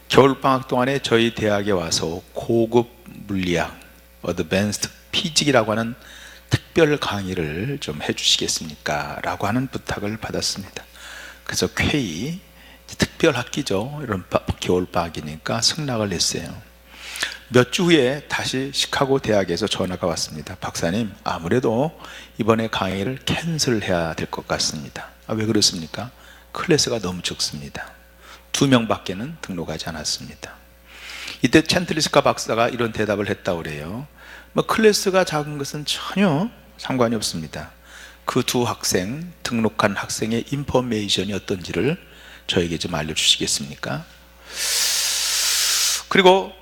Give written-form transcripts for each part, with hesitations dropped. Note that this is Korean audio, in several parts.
겨울방학 동안에 저희 대학에 와서 고급 물리학, 어드밴스드 피직이라고 하는 특별 강의를 좀 해주시겠습니까? 라고 하는 부탁을 받았습니다. 그래서 쾌히 특별 학기죠. 이런 겨울방학이니까 승낙을 냈어요. 몇 주 후에 다시 시카고 대학에서 전화가 왔습니다. 박사님, 아무래도 이번에 강의를 캔슬해야 될 것 같습니다. 왜 그렇습니까? 클래스가 너무 적습니다. 2명밖에는 등록하지 않았습니다. 이때 챈틀리스카 박사가 이런 대답을 했다고 그래요. 클래스가 작은 것은 전혀 상관이 없습니다. 그 두 학생, 등록한 학생의 인포메이션이 어떤지를 저에게 좀 알려주시겠습니까? 그리고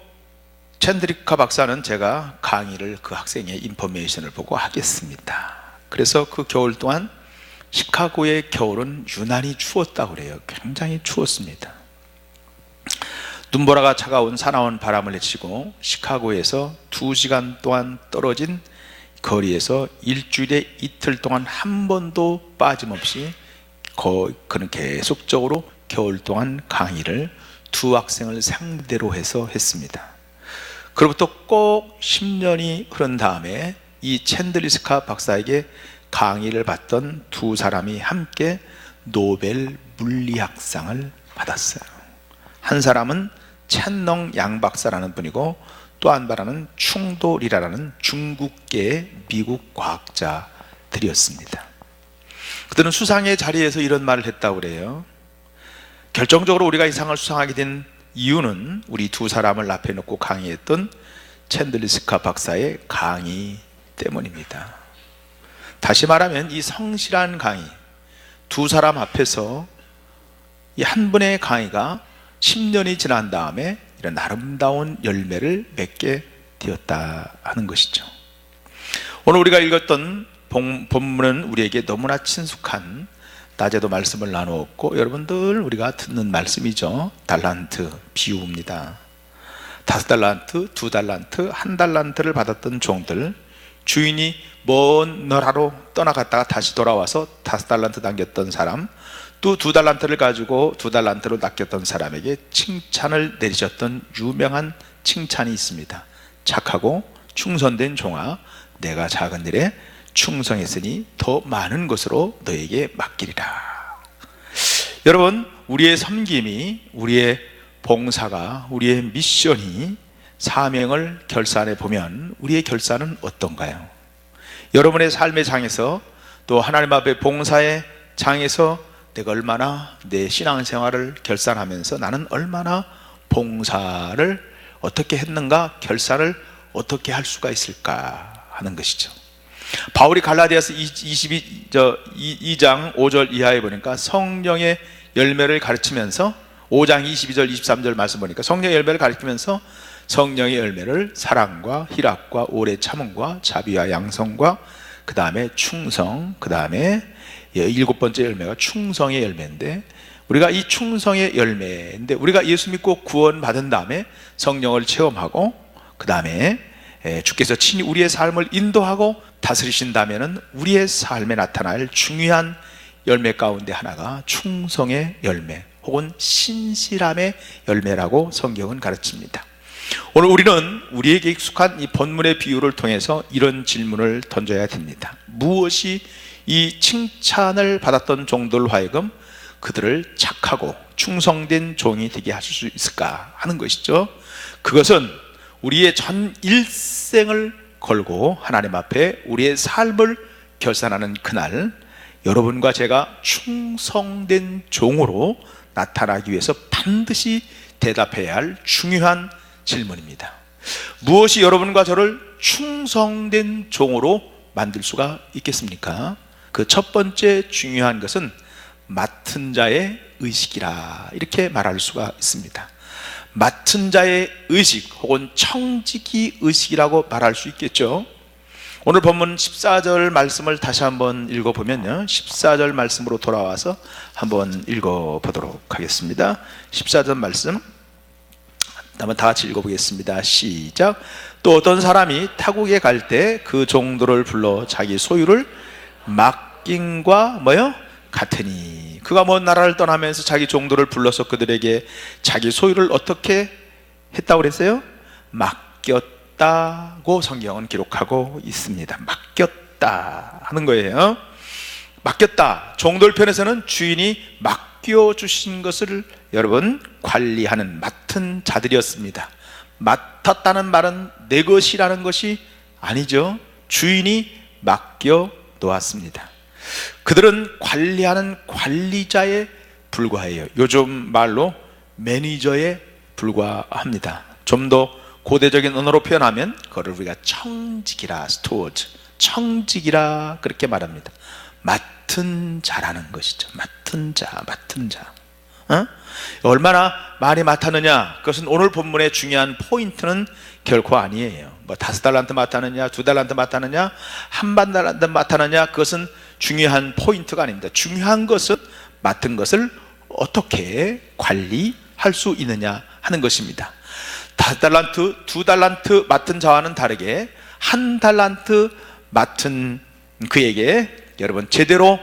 챈틀리스카 박사는 제가 강의를 그 학생의 인포메이션을 보고 하겠습니다. 그래서 그 겨울 동안 시카고의 겨울은 유난히 추웠다고 그래요. 굉장히 추웠습니다. 눈보라가 차가운 사나운 바람을 헤치고 시카고에서 2시간 동안 떨어진 거리에서 일주일에 이틀 동안 한 번도 빠짐없이 그는 계속적으로 겨울 동안 강의를 두 학생을 상대로 해서 했습니다. 그로부터 꼭 10년이 흐른 다음에 이 챈틀리스카 박사에게 강의를 받던 두 사람이 함께 노벨 물리학상을 받았어요. 한 사람은 챈농 양 박사라는 분이고 또 한 사람은 충도 리라라는 중국계의 미국 과학자들이었습니다. 그들은 수상의 자리에서 이런 말을 했다고 그래요. 결정적으로 우리가 이 상을 수상하게 된 이유는 우리 두 사람을 앞에 놓고 강의했던 챈틀리스카 박사의 강의 때문입니다. 다시 말하면 이 성실한 강의, 두 사람 앞에서 이 한 분의 강의가 10년이 지난 다음에 이런 아름다운 열매를 맺게 되었다 하는 것이죠. 오늘 우리가 읽었던 본문은 우리에게 너무나 친숙한, 낮에도 말씀을 나누었고 여러분들 우리가 듣는 말씀이죠. 달란트 비유입니다. 5달란트, 2달란트, 1달란트를 받았던 종들, 주인이 먼 나라로 떠나갔다가 다시 돌아와서 5달란트 남겼던 사람, 또 2달란트를 가지고 2달란트로 낚였던 사람에게 칭찬을 내리셨던 유명한 칭찬이 있습니다. 착하고 충성된 종아, 내가 작은 일에 충성했으니 더 많은 것으로 너에게 맡기리라. 여러분, 우리의 섬김이, 우리의 봉사가, 우리의 미션이 사명을 결산해 보면 우리의 결산은 어떤가요? 여러분의 삶의 장에서, 또 하나님 앞에 봉사의 장에서 내가 얼마나 내 신앙생활을 결산하면서 나는 얼마나 봉사를 어떻게 했는가, 결산을 어떻게 할 수가 있을까 하는 것이죠. 바울이 갈라디아서 2장 5절 이하에 보니까 성령의 열매를 가르치면서 5장 22절 23절 말씀 보니까 성령의 열매를 가르치면서 성령의 열매를 사랑과 희락과 오래 참음과 자비와 양성과 그 다음에 충성, 그 다음에 7번째 열매가 충성의 열매인데, 우리가 이 충성의 열매인데 우리가 예수 믿고 구원 받은 다음에 성령을 체험하고 그 다음에 주께서 친히 우리의 삶을 인도하고 다스리신다면은 우리의 삶에 나타날 중요한 열매 가운데 하나가 충성의 열매 혹은 신실함의 열매라고 성경은 가르칩니다. 오늘 우리는 우리에게 익숙한 이 본문의 비유를 통해서 이런 질문을 던져야 됩니다. 무엇이 이 칭찬을 받았던 종들 하여금 그들을 착하고 충성된 종이 되게 하실 수 있을까 하는 것이죠. 그것은 우리의 전 일생을 걸고 하나님 앞에 우리의 삶을 결산하는 그날, 여러분과 제가 충성된 종으로 나타나기 위해서 반드시 대답해야 할 중요한 질문입니다. 무엇이 여러분과 저를 충성된 종으로 만들 수가 있겠습니까? 그 첫 번째 중요한 것은 맡은 자의 의식이라, 이렇게 말할 수가 있습니다. 맡은 자의 의식 혹은 청지기 의식이라고 말할 수 있겠죠. 오늘 본문 14절 말씀을 다시 한번 읽어보면요, 14절 말씀으로 돌아와서 한번 읽어보도록 하겠습니다. 14절 말씀 한번 다 같이 읽어보겠습니다. 시작. 또 어떤 사람이 타국에 갈 때 그 종들을 불러 자기 소유를 맡김과 같으니, 그가 먼 나라를 떠나면서 자기 종들을 불러서 그들에게 자기 소유를 어떻게 했다고 그랬어요? 맡겼다고 성경은 기록하고 있습니다. 맡겼다 하는 거예요. 맡겼다. 종들 편에서는 주인이 맡겨주신 것을 여러분 관리하는 맡은 자들이었습니다. 맡았다는 말은 내 것이라는 것이 아니죠. 주인이 맡겨 놓았습니다. 그들은 관리하는 관리자에 불과해요. 요즘 말로 매니저에 불과합니다. 좀 더 고대적인 언어로 표현하면 그걸 우리가 청직이라, 스토어즈, 청직이라 그렇게 말합니다. 맡은 자라는 것이죠. 맡은 자. 얼마나 많이 맡았느냐, 그것은 오늘 본문의 중요한 포인트는 결코 아니에요. 뭐 5달란트 맡았느냐, 2달란트 맡았느냐, 1달란트 맡았느냐, 그것은 중요한 포인트가 아닙니다. 중요한 것은 맡은 것을 어떻게 관리할 수 있느냐 하는 것입니다. 5달란트, 2달란트 맡은 자와는 다르게 1달란트 맡은 그에게 여러분 제대로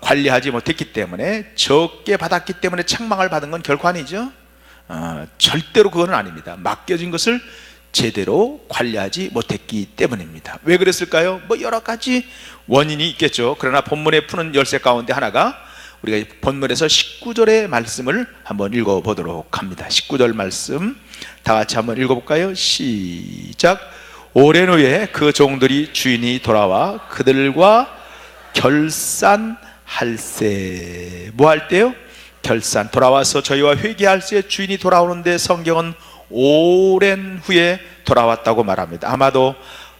관리하지 못했기 때문에, 적게 받았기 때문에 책망을 받은 건 결코 아니죠. 절대로 그건 아닙니다. 맡겨진 것을 제대로 관리하지 못했기 때문입니다. 왜 그랬을까요? 뭐 여러 가지 원인이 있겠죠. 그러나 본문에 푸는 열쇠 가운데 하나가, 우리가 본문에서 19절의 말씀을 한번 읽어보도록 합니다. 19절 말씀 다 같이 한번 읽어볼까요? 시작. 오랜 후에 그 종들이 주인이 돌아와 그들과 결산할세. 뭐 할 때요? 결산. 돌아와서 저희와 회개할세. 주인이 돌아오는데 성경은 오랜 후에 돌아왔다고 말합니다. 아마도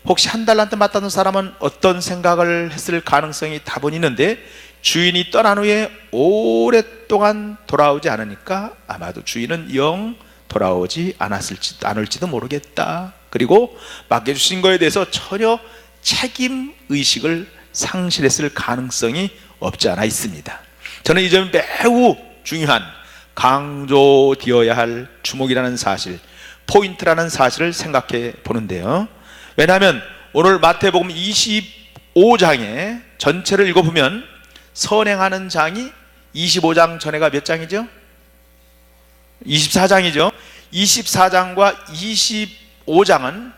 혹시 1달란트 맡았던 사람은 어떤 생각을 했을 가능성이 다분히 있는데, 주인이 떠난 후에 오랫동안 돌아오지 않으니까 아마도 주인은 영 돌아오지 않을지도 모르겠다. 그리고 맡겨주신 거에 대해서 전혀 책임의식을 상실했을 가능성이 없지 않아 있습니다. 저는 이 점이 매우 중요한, 강조되어야 할 주목이라는 사실, 포인트라는 사실을 생각해 보는데요. 왜냐하면 오늘 마태복음 25장에 전체를 읽어보면 선행하는 장이 25장 전에가 몇 장이죠? 24장이죠. 24장과 25장은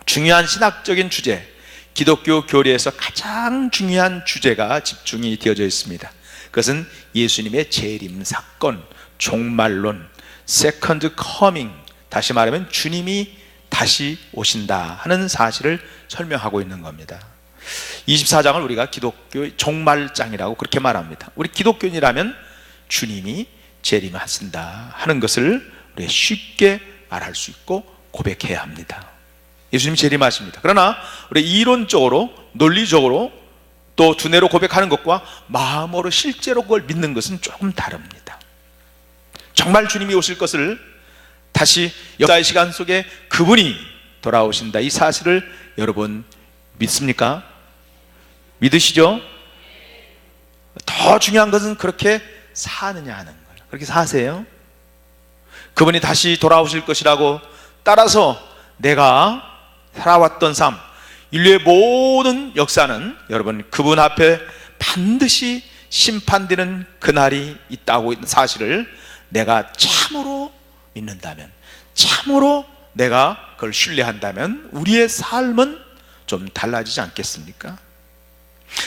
중요한 신학적인 주제, 기독교 교리에서 가장 중요한 주제가 집중이 되어져 있습니다. 그것은 예수님의 재림 사건, 종말론, 세컨드 커밍, 다시 말하면 주님이 다시 오신다 하는 사실을 설명하고 있는 겁니다. 24장을 우리가 기독교의 종말장이라고 그렇게 말합니다. 우리 기독교인이라면 주님이 재림하신다 하는 것을 우리가 쉽게 말할 수 있고 고백해야 합니다. 예수님이 재림하십니다. 그러나 우리 이론적으로, 논리적으로 또 두뇌로 고백하는 것과 마음으로 실제로 그걸 믿는 것은 조금 다릅니다. 정말 주님이 오실 것을, 다시 역사의 시간 속에 그분이 돌아오신다, 이 사실을 여러분 믿습니까? 믿으시죠? 더 중요한 것은 그렇게 사느냐 하는 거예요. 그렇게 사세요. 그분이 다시 돌아오실 것이라고, 따라서 내가 살아왔던 삶, 인류의 모든 역사는 여러분 그분 앞에 반드시 심판되는 그날이 있다고 있는 사실을 내가 참으로 믿는다면, 참으로 내가 그걸 신뢰한다면 우리의 삶은 좀 달라지지 않겠습니까?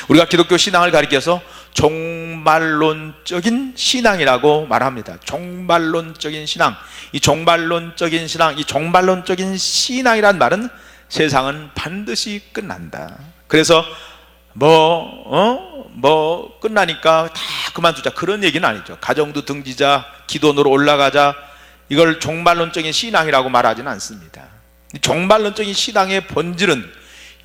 우리가 기독교 신앙을 가리켜서 종말론적인 신앙이라고 말합니다. 종말론적인 신앙. 이 종말론적인 신앙, 이 종말론적인 신앙이란 말은 세상은 반드시 끝난다. 그래서 끝나니까 다 그만두자, 그런 얘기는 아니죠. 가정도 등지자, 기도원으로 올라가자, 이걸 종말론적인 신앙이라고 말하지는 않습니다. 종말론적인 신앙의 본질은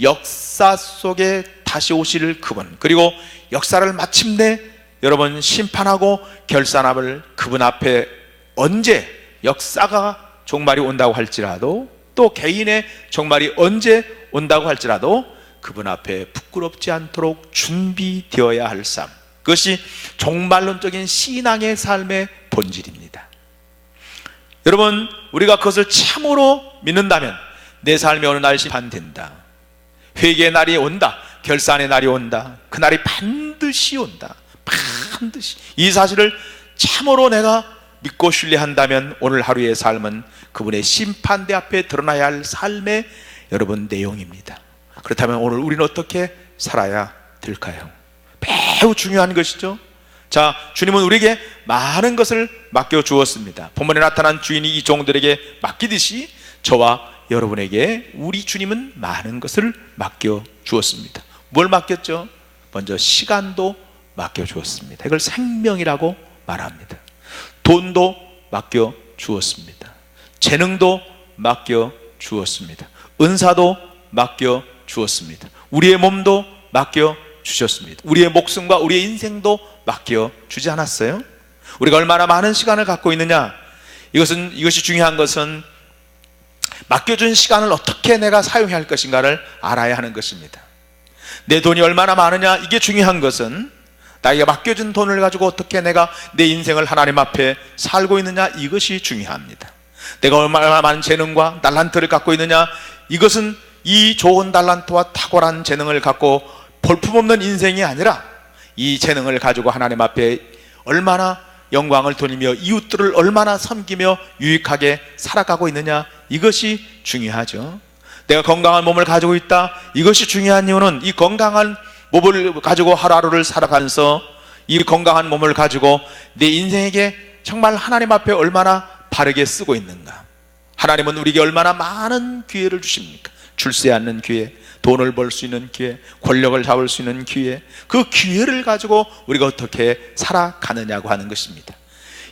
역사 속에 다시 오실 그분, 그리고 역사를 마침내 여러분 심판하고 결산함을 그분 앞에, 언제 역사가 종말이 온다고 할지라도, 또 개인의 종말이 언제 온다고 할지라도 그분 앞에 부끄럽지 않도록 준비되어야 할 삶, 그것이 종말론적인 신앙의 삶의 본질입니다. 여러분, 우리가 그것을 참으로 믿는다면 내 삶이 어느 날 심판된다, 회개의 날이 온다, 결산의 날이 온다, 그 날이 반드시 온다, 반드시 이 사실을 참으로 내가 믿고 신뢰한다면 오늘 하루의 삶은 그분의 심판대 앞에 드러나야 할 삶의 여러분 내용입니다. 그렇다면 오늘 우리는 어떻게 살아야 될까요? 매우 중요한 것이죠. 자, 주님은 우리에게 많은 것을 맡겨주었습니다. 본문에 나타난 주인이 이 종들에게 맡기듯이 저와 여러분에게 우리 주님은 많은 것을 맡겨주었습니다. 뭘 맡겼죠? 먼저 시간도 맡겨주었습니다. 이걸 생명이라고 말합니다. 돈도 맡겨주었습니다. 재능도 맡겨주었습니다. 은사도 맡겨주었습니다. 우리의 몸도 맡겨주셨습니다. 우리의 목숨과 우리의 인생도 맡겨주지 않았어요? 우리가 얼마나 많은 시간을 갖고 있느냐, 이것이 중요한 것은 맡겨준 시간을 어떻게 내가 사용해야 할 것인가를 알아야 하는 것입니다. 내 돈이 얼마나 많으냐, 이게 중요한 것은 나에게 맡겨준 돈을 가지고 어떻게 내가 내 인생을 하나님 앞에 살고 있느냐, 이것이 중요합니다. 내가 얼마나 많은 재능과 달란트를 갖고 있느냐, 이것은 이 좋은 달란트와 탁월한 재능을 갖고 볼품없는 인생이 아니라 이 재능을 가지고 하나님 앞에 얼마나 영광을 돌리며 이웃들을 얼마나 섬기며 유익하게 살아가고 있느냐, 이것이 중요하죠. 내가 건강한 몸을 가지고 있다, 이것이 중요한 이유는 이 건강한 몸을 가지고 하루하루를 살아가면서 이 건강한 몸을 가지고 내 인생에게 정말 하나님 앞에 얼마나 바르게 쓰고 있는가. 하나님은 우리에게 얼마나 많은 기회를 주십니까? 줄세 않는 기회, 돈을 벌 수 있는 기회, 권력을 잡을 수 있는 기회, 그 기회를 가지고 우리가 어떻게 살아가느냐고 하는 것입니다.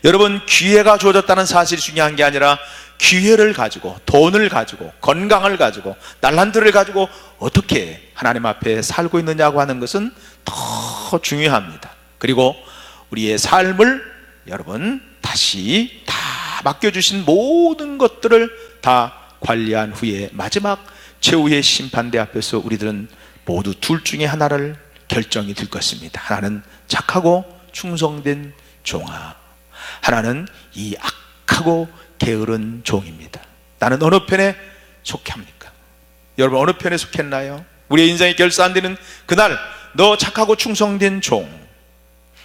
여러분, 기회가 주어졌다는 사실이 중요한 게 아니라 기회를 가지고, 돈을 가지고, 건강을 가지고, 달란트를 가지고 어떻게 하나님 앞에 살고 있느냐고 하는 것은 더 중요합니다. 그리고 우리의 삶을 여러분 다시 다 맡겨주신 모든 것들을 다 관리한 후에 마지막 최후의 심판대 앞에서 우리들은 모두 둘 중에 하나를 결정이 될 것입니다. 하나는 착하고 충성된 종아, 하나는 이 악하고 게으른 종입니다. 나는 어느 편에 속해 합니까? 여러분, 어느 편에 속했나요? 우리의 인생이 결산되는 그날, 너 착하고 충성된 종,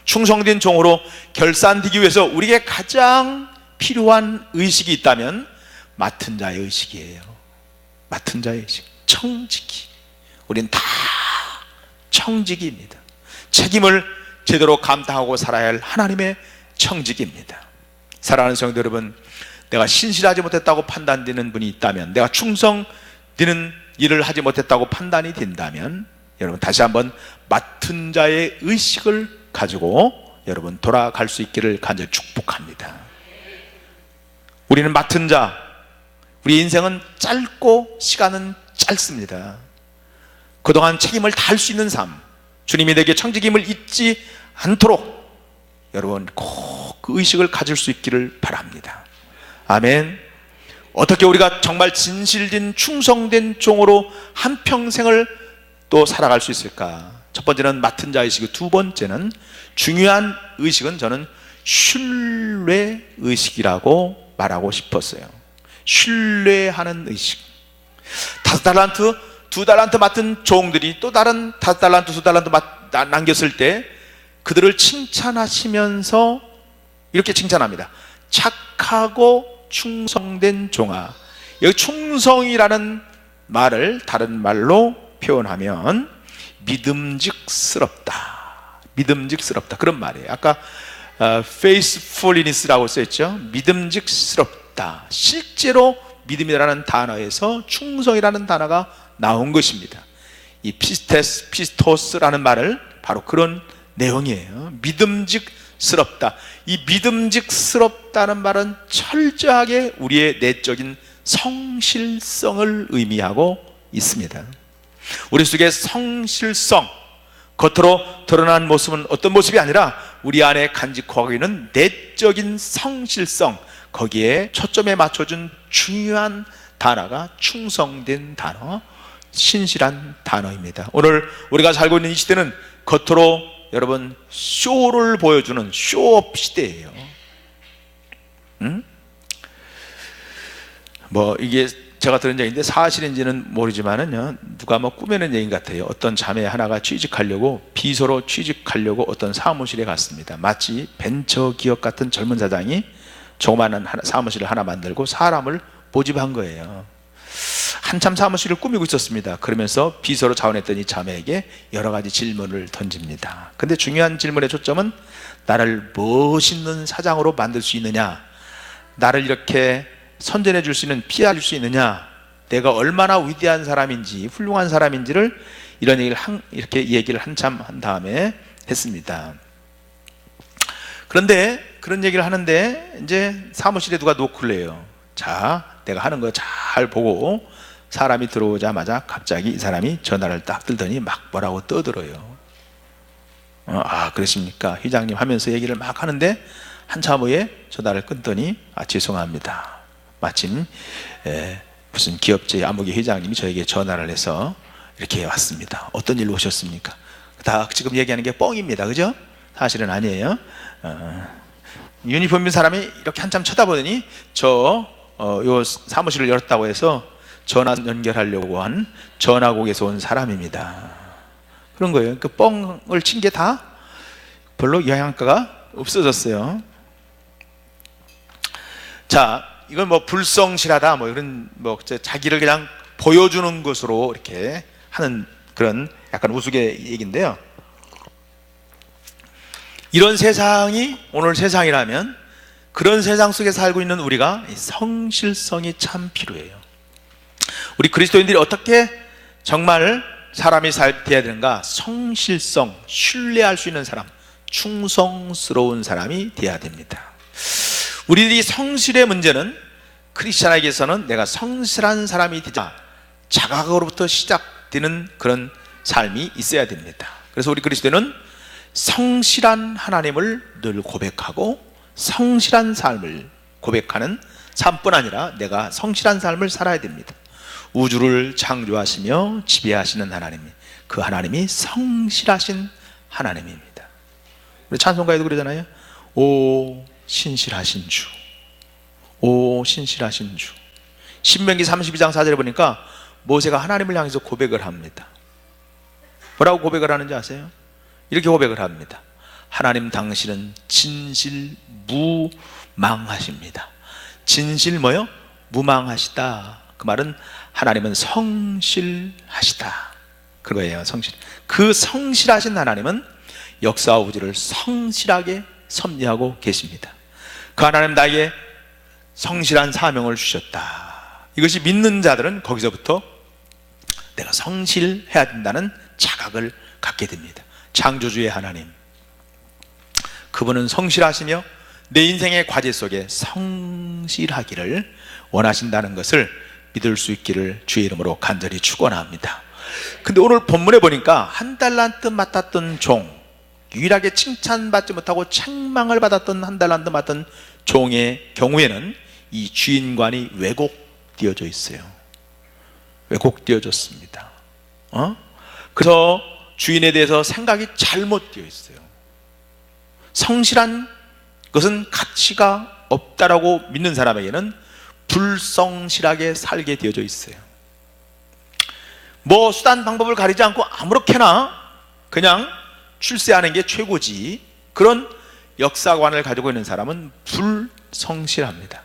충성된 종으로 결산되기 위해서 우리에게 가장 필요한 의식이 있다면 맡은 자의 의식이에요. 맡은 자의 의식, 청지기. 우린 다 청지기입니다. 책임을 제대로 감당하고 살아야 할 하나님의 청지기입니다. 사랑하는 성도 여러분, 내가 신실하지 못했다고 판단되는 분이 있다면, 내가 충성되는 일을 하지 못했다고 판단이 된다면, 여러분 다시 한번 맡은 자의 의식을 가지고 여러분 돌아갈 수 있기를 간절히 축복합니다. 우리는 맡은 자, 우리 인생은 짧고 시간은 짧습니다. 그동안 책임을 다할 수 있는 삶, 주님이 내게 청지기임을 잊지 않도록 여러분 꼭 그 의식을 가질 수 있기를 바랍니다. 아멘. 어떻게 우리가 정말 진실된 충성된 종으로 한평생을 또 살아갈 수 있을까? 첫 번째는 맡은 자 의식이고, 두 번째는 중요한 의식은 저는 신뢰 의식이라고 말하고 싶었어요. 신뢰하는 의식. 5달란트, 2달란트 맡은 종들이 또 다른 5달란트, 2달란트 남겼을 때 그들을 칭찬하시면서 이렇게 칭찬합니다. 착하고 충성된 종아. 여기 충성이라는 말을 다른 말로 표현하면 믿음직스럽다, 믿음직스럽다, 그런 말이에요. 아까 faithfulness라고 써있죠. 믿음직스럽다. 실제로 믿음이라는 단어에서 충성이라는 단어가 나온 것입니다. 이 피스토스라는 말을 바로 그런 내용이에요. 믿음직스럽다. 이 믿음직스럽다는 말은 철저하게 우리의 내적인 성실성을 의미하고 있습니다. 우리 속의 성실성, 겉으로 드러난 모습은 어떤 모습이 아니라 우리 안에 간직하고 있는 내적인 성실성, 거기에 초점에 맞춰준 중요한 단어가 충성된 단어, 신실한 단어입니다. 오늘 우리가 살고 있는 이 시대는 겉으로 여러분 쇼를 보여주는 쇼업 시대예요. 뭐 이게 제가 들은 얘기인데 사실인지는 모르지만은요, 누가 뭐 꾸며낸 얘기 같아요. 어떤 자매 하나가 비서로 취직하려고 어떤 사무실에 갔습니다. 마치 벤처기업 같은 젊은 사장이 조그마한 사무실을 하나 만들고 사람을 모집한 거예요. 한참 사무실을 꾸미고 있었습니다. 그러면서 비서로 자원했던 이 자매에게 여러 가지 질문을 던집니다. 근데 중요한 질문의 초점은 나를 멋있는 사장으로 만들 수 있느냐, 나를 이렇게 선전해 줄 수 있는, PR 줄 수 있느냐, 내가 얼마나 위대한 사람인지 훌륭한 사람인지를 이렇게 얘기를 한참 한 다음에 했습니다. 그런데 그런 얘기를 하는데 이제 사무실에 누가 노크를 해요. 자, 내가 하는 거 잘 보고. 사람이 들어오자마자 갑자기 이 사람이 전화를 딱 들더니 막 뭐라고 떠들어요. 아, 그러십니까 회장님 하면서 얘기를 막 하는데 한참 후에 전화를 끊더니 죄송합니다, 마침 무슨 기업체 아무개 회장님이 저에게 전화를 해서 이렇게 왔습니다. 어떤 일로 오셨습니까? 다 지금 얘기하는 게 뻥입니다, 그죠? 사실은 아니에요. 유니폼 입은 사람이 이렇게 한참 쳐다보더니 요 사무실을 열었다고 해서 전화 연결하려고 한 전화국에서 온 사람입니다. 그런 거예요. 그 뻥을 친 게 다 별로 영향가가 없어졌어요. 자, 이건 뭐 불성실하다, 뭐 이런 자기를 그냥 보여주는 것으로 이렇게 하는 그런 약간 우스개 얘기인데요. 이런 세상이 오늘 세상이라면 그런 세상 속에 살고 있는 우리가 성실성이 참 필요해요. 우리 그리스도인들이 어떻게 정말 사람이 돼야 되는가? 성실성, 신뢰할 수 있는 사람, 충성스러운 사람이 돼야 됩니다. 우리들이 성실의 문제는 크리스찬에게서는 내가 성실한 사람이 되자 자각으로부터 시작되는 그런 삶이 있어야 됩니다. 그래서 우리 그리스도인은 성실한 하나님을 늘 고백하고 성실한 삶을 고백하는 삶뿐 아니라 내가 성실한 삶을 살아야 됩니다. 우주를 창조하시며 지배하시는 하나님, 그 하나님이 성실하신 하나님입니다. 우리 찬송가에도 그러잖아요. 오 신실하신 주, 오 신실하신 주. 신명기 32장 4절에 보니까 모세가 하나님을 향해서 고백을 합니다. 뭐라고 고백을 하는지 아세요? 이렇게 고백을 합니다. 하나님 당신은 진실무망하십니다. 진실 뭐요? 무망하시다. 그 말은 하나님은 성실하시다, 그거예요. 성실. 그 성실하신 하나님은 역사와 우주를 성실하게 섭리하고 계십니다. 그 하나님 나에게 성실한 사명을 주셨다. 이것이 믿는 자들은 거기서부터 내가 성실해야 된다는 자각을 갖게 됩니다. 창조주의 하나님, 그분은 성실하시며 내 인생의 과제 속에 성실하기를 원하신다는 것을 믿을 수 있기를 주의 이름으로 간절히 축원합니다. 근데 오늘 본문에 보니까 한 달란트 맡았던 종, 유일하게 칭찬받지 못하고 책망을 받았던 한 달란트 맡은 종의 경우에는 이 주인관이 왜곡되어져 있어요. 왜곡되어졌습니다. 그래서 주인에 대해서 생각이 잘못되어 있어요. 성실한 것은 가치가 없다라고 믿는 사람에게는 불성실하게 살게 되어져 있어요. 뭐 수단 방법을 가리지 않고 아무렇게나 그냥 출세하는 게 최고지, 그런 역사관을 가지고 있는 사람은 불성실합니다.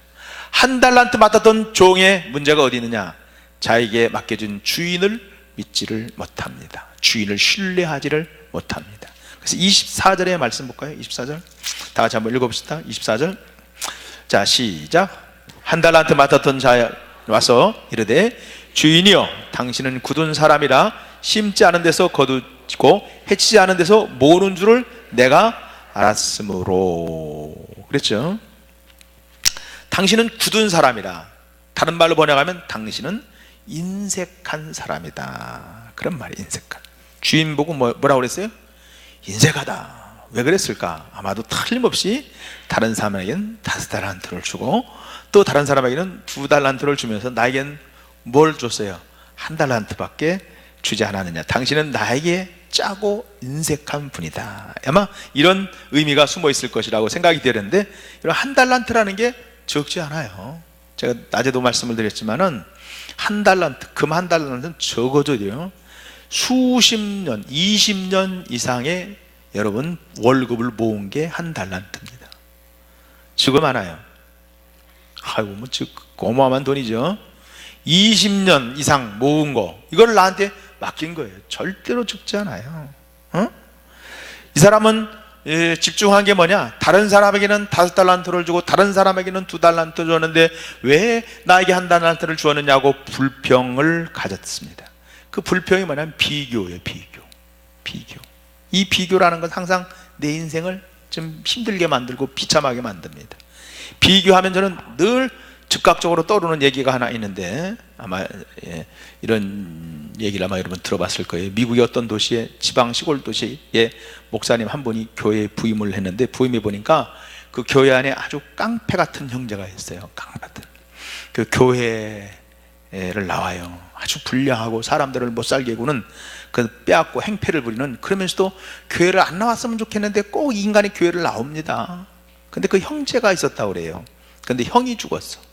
한 달란트 맡았던 종의 문제가 어디 있느냐? 자에게 맡겨진 주인을 믿지를 못합니다. 주인을 신뢰하지를 못합니다. 그래서 24절의 말씀 볼까요? 24절 다 같이 한번 읽어봅시다. 24절 자 시작. 한 달란트 맡았던 자 와서 이르되 주인이여 당신은 굳은 사람이라 심지 않은 데서 거두고 해치지 않은 데서 모으는 줄을 내가 알았으므로. 그랬죠. 당신은 굳은 사람이라, 다른 말로 번역하면 당신은 인색한 사람이다, 그런 말이 인색한. 주인 보고 뭐라고 그랬어요? 인색하다. 왜 그랬을까? 아마도 틀림없이 다른 사람에게는 5달란트를 주고 또 다른 사람에게는 2달란트를 주면서 나에겐 뭘 줬어요? 1달란트밖에 주지 않았느냐? 당신은 나에게 짜고 인색한 분이다. 아마 이런 의미가 숨어 있을 것이라고 생각이 되는데, 이런 1달란트라는 게 적지 않아요. 제가 낮에도 말씀을 드렸지만은 한 달란트, 금 한 달란트는 적어도요 수십 년, 20년 이상의 여러분 월급을 모은 게 한 달란트입니다. 지금 많아요. 아이고 뭐 어마어마한 돈이죠. 20년 이상 모은 거, 이걸 나한테 맡긴 거예요. 절대로 죽지 않아요. 이 사람은 집중한 게 뭐냐? 다른 사람에게는 5달란트를 주고 다른 사람에게는 2달란트 줬는데 왜 나에게 1달란트를 주었느냐고 불평을 가졌습니다. 그 불평이 뭐냐면 비교예요. 비교. 이 비교라는 건 항상 내 인생을 좀 힘들게 만들고 비참하게 만듭니다. 비교하면 저는 늘 즉각적으로 떠오르는 얘기가 하나 있는데, 아마 이런 얘기를 아마 여러분 들어봤을 거예요. 미국의 어떤 도시에, 지방 시골 도시에 목사님 한 분이 교회에 부임을 했는데, 부임해 보니까 그 교회 안에 아주 깡패 같은 형제가 있어요. 깡패 같은. 그 교회를 나와요. 아주 불량하고 사람들을 못 살게 구는, 그 빼앗고 행패를 부리는, 그러면서도 교회를 안 나왔으면 좋겠는데 꼭 인간이 교회를 나옵니다. 근데 그 형제가 있었다고 그래요. 근데 형이 죽었어.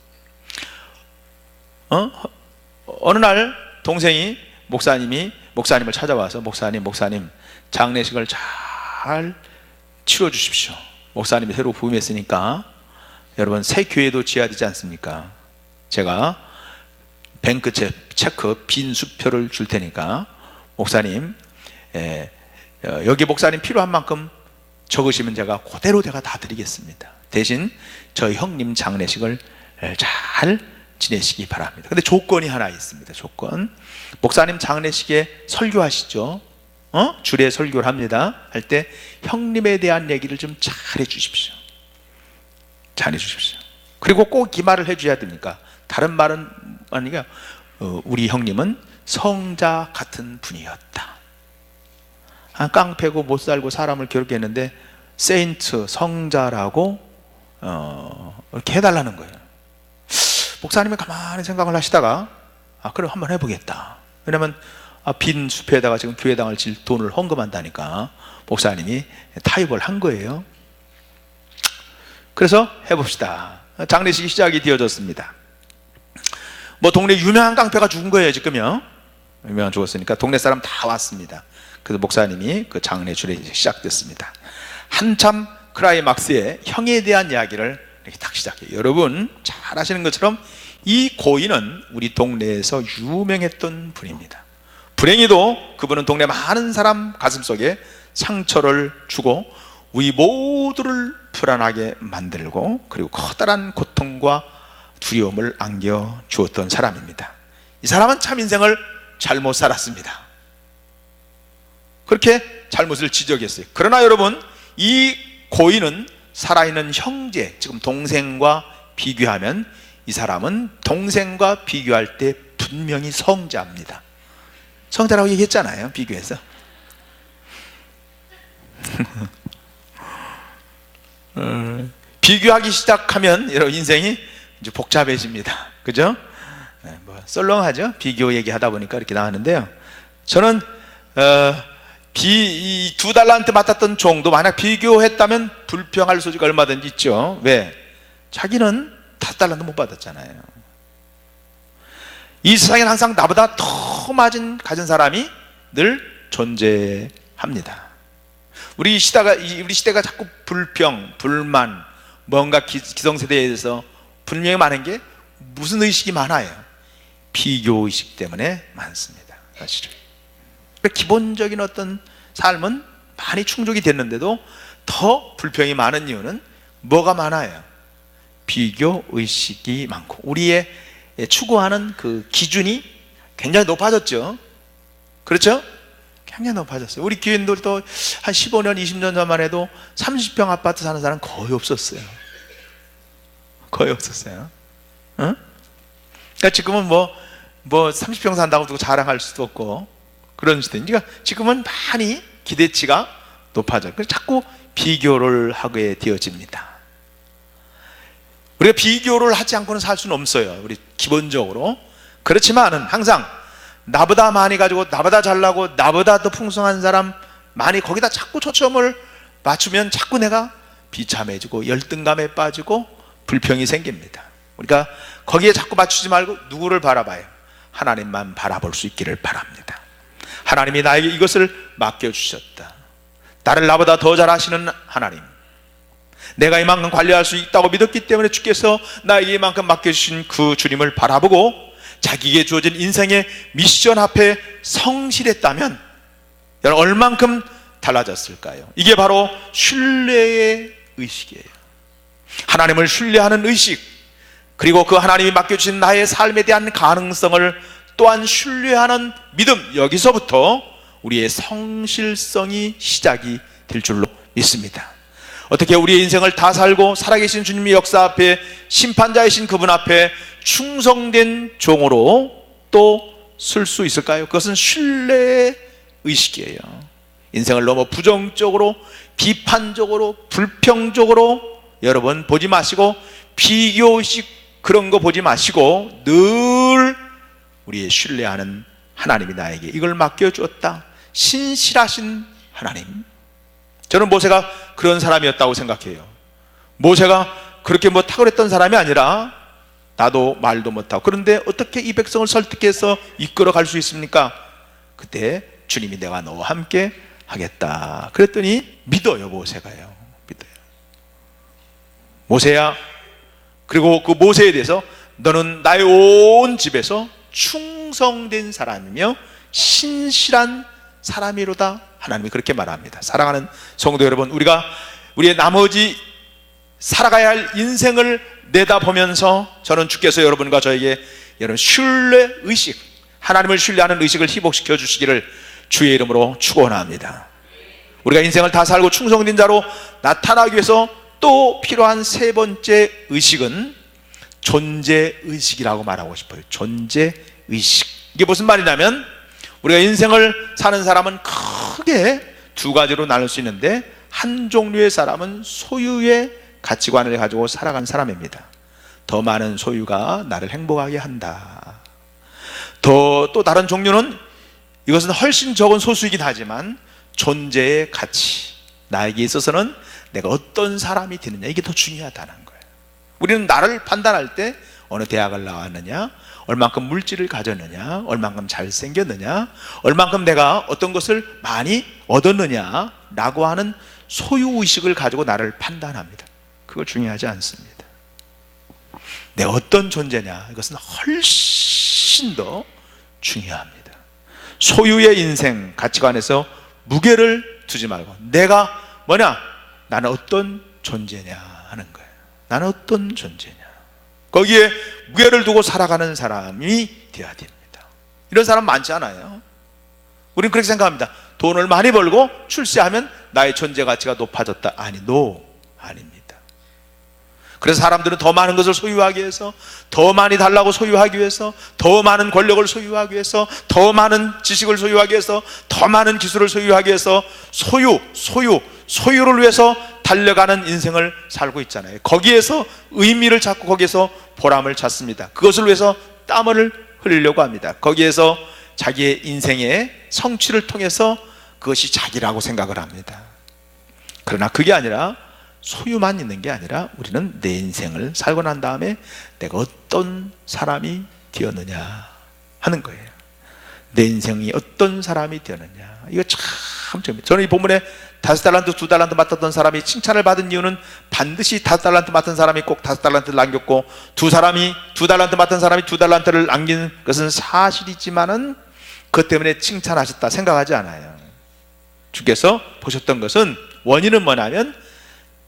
어느 날 동생이 목사님을 찾아와서 목사님 장례식을 잘 치러 주십시오. 목사님이 새로 부임했으니까 여러분 새 교회도 지어야 되지 않습니까? 제가 뱅크 체크 빈 수표를 줄 테니까 목사님 여기 목사님 필요한 만큼 적으시면 제가 그대로 제가 다 드리겠습니다. 대신 저희 형님 장례식을 잘 지내시기 바랍니다. 근데 조건이 하나 있습니다. 조건. 목사님 장례식에 설교하시죠? 주례 설교를 합니다. 할 때 형님에 대한 얘기를 좀 잘 해주십시오. 잘 해주십시오. 그리고 꼭 이 말을 해줘야 됩니까? 다른 말은 아니가 우리 형님은 성자 같은 분이었다. 깡패고 못 살고 사람을 괴롭게 했는데 세인트, 성자라고 이렇게 해달라는 거예요. 목사님이 가만히 생각을 하시다가 그럼 한번 해보겠다. 왜냐면 빈 숲에다가 지금 교회당을 질 돈을 헌금한다니까 목사님이 타협을 한 거예요. 그래서 해봅시다. 장례식이 시작이 되어졌습니다. 뭐 동네 유명한 깡패가 죽은 거예요. 지금요. 유명한 죽었으니까 동네 사람 다 왔습니다. 그래서 목사님이 그 장례 주례가 시작됐습니다. 한참 클라이막스에 형에 대한 이야기를 이렇게 딱 시작해요. 여러분 잘 아시는 것처럼 이 고인은 우리 동네에서 유명했던 분입니다. 불행히도 그분은 동네 많은 사람 가슴속에 상처를 주고 우리 모두를 불안하게 만들고 그리고 커다란 고통과 두려움을 안겨주었던 사람입니다. 이 사람은 참 인생을 잘못 살았습니다. 그렇게 잘못을 지적했어요. 그러나 여러분 이 고인은 살아있는 형제, 지금 동생과 비교하면 이 사람은 동생과 비교할 때 분명히 성자입니다. 성자라고 얘기했잖아요. 비교해서. 비교하기 시작하면 여러분 인생이 이제 복잡해집니다. 그죠? 뭐 썰렁하죠? 비교 얘기하다 보니까 이렇게 나왔는데요. 저는 이 2달란트 맡았던 종도 만약 비교했다면 불평할 소지가 얼마든지 있죠. 왜? 자기는 5달란트 못 받았잖아요. 이 세상에는 항상 나보다 더 많이 가진 사람이 늘 존재합니다. 우리 시대가 자꾸 불평, 불만, 뭔가 기성세대에 대해서 분명히 많은 게 무슨 의식이 많아요? 비교의식 때문에 많습니다. 사실은. 기본적인 어떤 삶은 많이 충족이 됐는데도 더 불평이 많은 이유는 뭐가 많아요? 비교의식이 많고 우리의 추구하는 그 기준이 굉장히 높아졌죠. 그렇죠? 굉장히 높아졌어요. 우리 교인들도 한 15년, 20년 전만 해도 30평 아파트 사는 사람 거의 없었어요. 거의 없었어요. 응? 그러니까 지금은 뭐 30평 산다고 두고 자랑할 수도 없고 그런 시대니까 지금은 많이 기대치가 높아져요. 그래서 자꾸 비교를 하게 되어집니다. 우리가 비교를 하지 않고는 살 수는 없어요. 우리 기본적으로. 그렇지만은 항상 나보다 많이 가지고 나보다 잘나고 나보다 더 풍성한 사람 많이 거기다 자꾸 초점을 맞추면 자꾸 내가 비참해지고 열등감에 빠지고 불평이 생깁니다. 우리가 거기에 자꾸 맞추지 말고 누구를 바라봐요? 하나님만 바라볼 수 있기를 바랍니다. 하나님이 나에게 이것을 맡겨주셨다. 나를 나보다 더 잘 아시는 하나님, 내가 이만큼 관리할 수 있다고 믿었기 때문에 주께서 나에게 이만큼 맡겨주신 그 주님을 바라보고 자기에게 주어진 인생의 미션 앞에 성실했다면 여러분 얼만큼 달라졌을까요? 이게 바로 신뢰의 의식이에요. 하나님을 신뢰하는 의식, 그리고 그 하나님이 맡겨주신 나의 삶에 대한 가능성을 또한 신뢰하는 믿음, 여기서부터 우리의 성실성이 시작이 될 줄로 믿습니다. 어떻게 우리의 인생을 다 살고 살아계신 주님의 역사 앞에, 심판자이신 그분 앞에 충성된 종으로 또 쓸 수 있을까요? 그것은 신뢰의 의식이에요. 인생을 너무 부정적으로, 비판적으로, 불평적으로 여러분 보지 마시고, 비교의식 그런 거 보지 마시고 늘 우리의 신뢰하는 하나님이 나에게 이걸 맡겨주었다, 신실하신 하나님. 저는 모세가 그런 사람이었다고 생각해요. 모세가 그렇게 탁월했던 사람이 아니라 나도 말도 못하고, 그런데 어떻게 이 백성을 설득해서 이끌어 갈 수 있습니까? 그때 주님이 내가 너와 함께 하겠다 그랬더니 믿어요. 모세가요, 믿어요. 모세야, 그리고 그 모세에 대해서 너는 나의 온 집에서 충성된 사람이며 신실한 사람이로다, 하나님이 그렇게 말합니다. 사랑하는 성도 여러분, 우리가 우리의 나머지 살아가야 할 인생을 내다보면서 저는 주께서 여러분과 저에게 여러분 신뢰의식, 하나님을 신뢰하는 의식을 희복시켜 주시기를 주의 이름으로 축원합니다. 우리가 인생을 다 살고 충성된 자로 나타나기 위해서 또 필요한 세 번째 의식은 존재의식이라고 말하고 싶어요. 존재의식. 이게 무슨 말이냐면, 우리가 인생을 사는 사람은 크게 두 가지로 나눌 수 있는데, 한 종류의 사람은 소유의 가치관을 가지고 살아간 사람입니다. 더 많은 소유가 나를 행복하게 한다. 또 다른 종류는, 이것은 훨씬 적은 소수이긴 하지만 존재의 가치, 나에게 있어서는 내가 어떤 사람이 되느냐, 이게 더 중요하다는 거예요. 우리는 나를 판단할 때 어느 대학을 나왔느냐, 얼만큼 물질을 가졌느냐, 얼만큼 잘생겼느냐, 얼만큼 내가 어떤 것을 많이 얻었느냐 라고 하는 소유의식을 가지고 나를 판단합니다. 그거 중요하지 않습니다. 내가 어떤 존재냐, 이것은 훨씬 더 중요합니다. 소유의 인생 가치관에서 무게를 두지 말고 내가 뭐냐, 나는 어떤 존재냐 하는 거예요. 나는 어떤 존재냐, 거기에 무게를 두고 살아가는 사람이 되어야 됩니다. 이런 사람 많지 않아요. 우리는 그렇게 생각합니다. 돈을 많이 벌고 출세하면 나의 존재 가치가 높아졌다. 아닙니다. 그래서 사람들은 더 많은 것을 소유하기 위해서, 더 많이 달라고 소유하기 위해서, 더 많은 권력을 소유하기 위해서, 더 많은 지식을 소유하기 위해서, 더 많은 기술을 소유하기 위해서 소유를 위해서 달려가는 인생을 살고 있잖아요. 거기에서 의미를 찾고 거기에서 보람을 찾습니다. 그것을 위해서 땀을 흘리려고 합니다. 거기에서 자기의 인생의 성취를 통해서 그것이 자기라고 생각을 합니다. 그러나 그게 아니라, 소유만 있는 게 아니라 우리는 내 인생을 살고 난 다음에 내가 어떤 사람이 되었느냐 하는 거예요. 내 인생이 어떤 사람이 되었느냐, 이거 참 중요해요. 저는 이 본문에 5달란트, 2달란트 맡았던 사람이 칭찬을 받은 이유는 반드시 5달란트 맡은 사람이 꼭 5달란트를 남겼고, 2달란트 맡은 사람이 2달란트를 남긴 것은 사실이지만은 그것 때문에 칭찬하셨다 생각하지 않아요. 주께서 보셨던 것은, 원인은 뭐냐면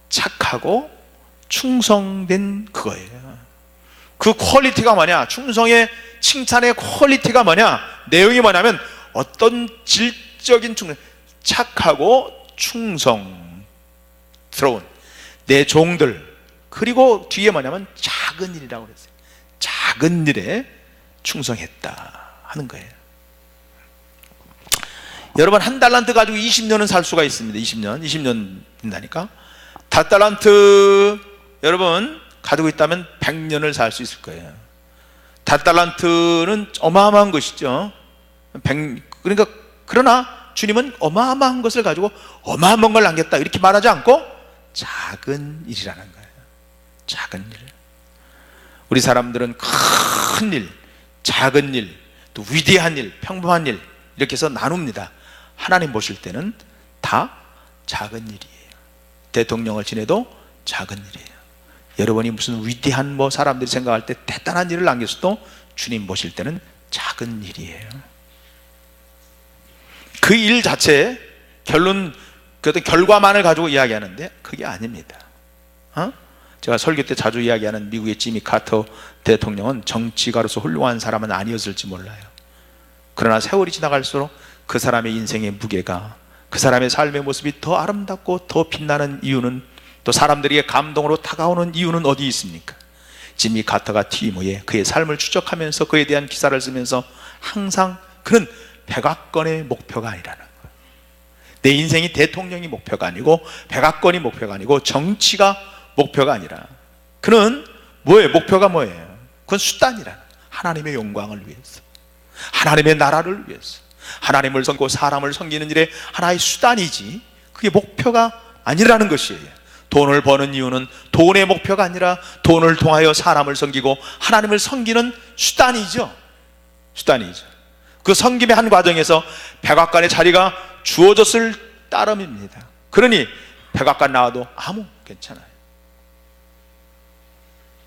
착하고 충성된 그거예요. 그 퀄리티가 뭐냐, 충성의 칭찬의 퀄리티가 뭐냐, 내용이 뭐냐면 어떤 질적인 충성, 착하고 충성스러운 내 종들, 그리고 뒤에 뭐냐면 작은 일이라고 그랬어요. 작은 일에 충성했다 하는 거예요. 여러분, 한 달란트 가지고 20년은 살 수가 있습니다. 20년 된다니까. 5달란트 여러분 가지고 있다면 100년을 살 수 있을 거예요. 5달란트는 어마어마한 것이죠. 그러니까, 그러나 주님은 어마어마한 것을 가지고 어마어마한 걸 남겼다 이렇게 말하지 않고 작은 일이라는 거예요. 작은 일. 우리 사람들은 큰 일, 작은 일, 또 위대한 일, 평범한 일 이렇게 해서 나눕니다. 하나님 보실 때는 다 작은 일이에요. 대통령을 지내도 작은 일이에요. 여러분이 무슨 위대한 사람들이 생각할 때 대단한 일을 남겼어도 주님 보실 때는 작은 일이에요. 그 일 자체에 그 어떤 결과만을 가지고 이야기하는데 그게 아닙니다. 제가 설교 때 자주 이야기하는 미국의 지미 카터 대통령은 정치가로서 훌륭한 사람은 아니었을지 몰라요. 그러나 세월이 지나갈수록 그 사람의 인생의 무게가, 그 사람의 삶의 모습이 더 아름답고 더 빛나는 이유는, 또 사람들에게 감동으로 다가오는 이유는 어디 있습니까? 지미 카터가 퇴임 후에 그의 삶을 추적하면서 그에 대한 기사를 쓰면서 항상 그는 백악관의 목표가 아니라는 거예요. 내 인생이 대통령이 목표가 아니고 백악관이 목표가 아니고 정치가 목표가 아니라 그는 뭐예요? 목표가 뭐예요? 그건 수단이라는, 하나님의 영광을 위해서, 하나님의 나라를 위해서, 하나님을 섬기고 사람을 섬기는 일에 하나의 수단이지 그게 목표가 아니라는 것이에요. 돈을 버는 이유는 돈의 목표가 아니라 돈을 통하여 사람을 섬기고 하나님을 섬기는 수단이죠. 수단이죠. 그 섬김의 한 과정에서 백악관의 자리가 주어졌을 따름입니다. 그러니 백악관 나와도 아무 괜찮아요.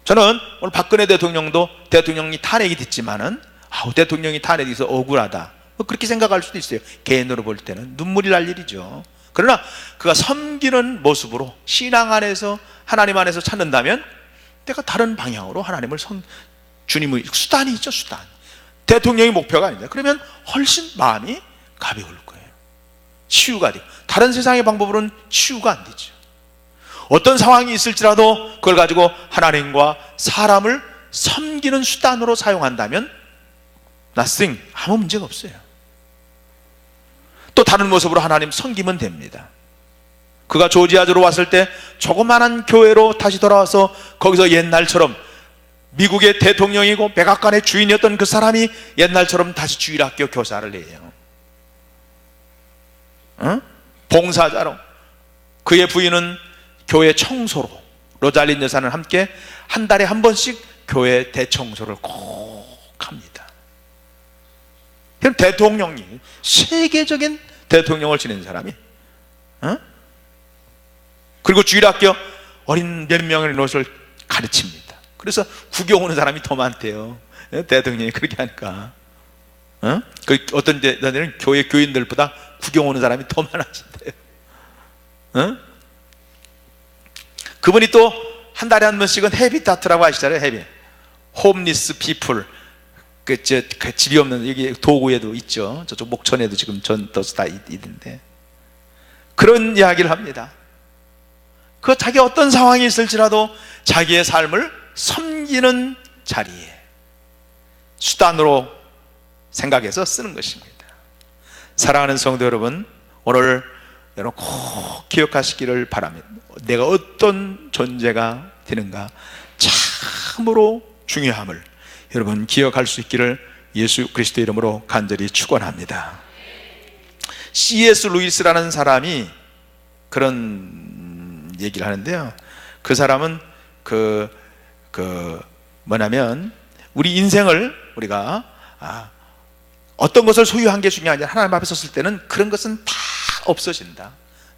저는 오늘 박근혜 대통령도 대통령이 탄핵이 됐지만은 대통령이 탄핵이 돼서 억울하다 그렇게 생각할 수도 있어요. 개인으로 볼 때는 눈물이 날 일이죠. 그러나 그가 섬기는 모습으로 신앙 안에서 하나님 안에서 찾는다면 내가 다른 방향으로 하나님을 주님의 수단이 있죠. 수단. 대통령이 목표가 아니다. 그러면 훨씬 마음이 가벼울 거예요. 치유가 돼요. 다른 세상의 방법으로는 치유가 안 되죠. 어떤 상황이 있을지라도 그걸 가지고 하나님과 사람을 섬기는 수단으로 사용한다면 nothing, 아무 문제가 없어요. 또 다른 모습으로 하나님 섬기면 됩니다. 그가 조지아주로 왔을 때 조그마한 교회로 다시 돌아와서 거기서 옛날처럼 미국의 대통령이고 백악관의 주인이었던 그 사람이 옛날처럼 다시 주일학교 교사를 해요. 봉사자로, 그의 부인은 교회 청소로, 로잘린 여사는 함께 한 달에 한 번씩 교회 대청소를 꼭 합니다. 그럼 대통령이, 세계적인 대통령을 지낸 사람이, 그리고 주일학교 어린 몇 명의 노릇을 가르칩니다. 그래서 구경 오는 사람이 더 많대요. 대통령이 그렇게 하니까. 어떤 데는 교회 교인들보다 구경 오는 사람이 더 많아진대요. 그분이 또 한 달에 한 번씩은 헤비타트라고 아시잖아요. 헤비, 홈리스 피플, 그 집이 없는, 여기 도구에도 있죠. 저쪽 목천에도 지금 전도서 다 있는데 그런 이야기를 합니다. 그 자기 어떤 상황이 있을지라도 자기의 삶을 섬기는 자리에 수단으로 생각해서 쓰는 것입니다. 사랑하는 성도 여러분, 오늘 여러분 꼭 기억하시기를 바랍니다. 내가 어떤 존재가 되는가 참으로 중요함을 여러분 기억할 수 있기를 예수 그리스도의 이름으로 간절히 축원합니다. C.S. 루이스라는 사람이 그런 얘기를 하는데요. 그 사람은 뭐냐면 우리 인생을 우리가 어떤 것을 소유한 게 중요한 게 아니라 하나님 앞에 섰을 때는 그런 것은 다 없어진다.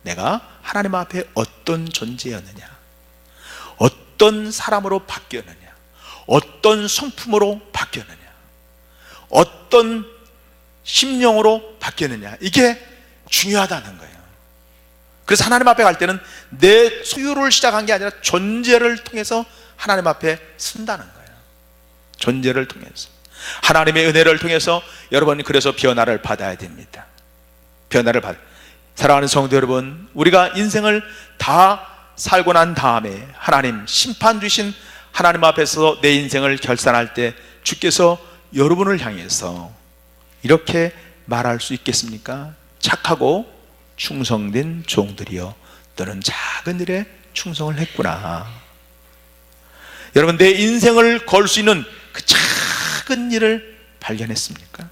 내가 하나님 앞에 어떤 존재였느냐, 어떤 사람으로 바뀌었느냐, 어떤 성품으로 바뀌었느냐, 어떤 심령으로 바뀌었느냐, 이게 중요하다는 거예요. 그래서 하나님 앞에 갈 때는 내 소유를 시작한 게 아니라 존재를 통해서 하나님 앞에 쓴다는 거예요. 존재를 통해서, 하나님의 은혜를 통해서 여러분이 그래서 변화를 받아야 됩니다. 변화를 받아야. 사랑하는 성도 여러분, 우리가 인생을 다 살고 난 다음에 하나님, 심판 주신 하나님 앞에서 내 인생을 결산할 때 주께서 여러분을 향해서 이렇게 말할 수 있겠습니까? 착하고 충성된 종들이여, 너는 작은 일에 충성을 했구나. 여러분, 내 인생을 걸 수 있는 그 작은 일을 발견했습니까?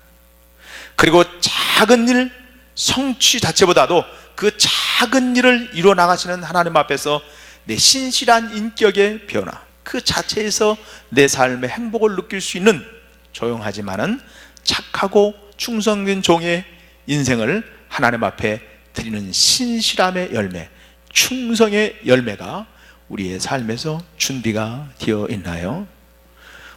그리고 작은 일, 성취 자체보다도 그 작은 일을 이루어 나가시는 하나님 앞에서 내 신실한 인격의 변화, 그 자체에서 내 삶의 행복을 느낄 수 있는 조용하지만은 착하고 충성된 종의 인생을 하나님 앞에 드리는 신실함의 열매, 충성의 열매가 우리의 삶에서 준비가 되어 있나요?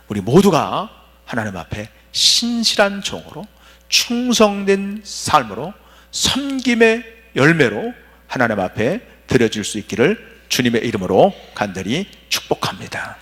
우리 모두가 하나님 앞에 신실한 종으로 충성된 삶으로 섬김의 열매로 하나님 앞에 드려질 수 있기를 주님의 이름으로 간절히 축복합니다.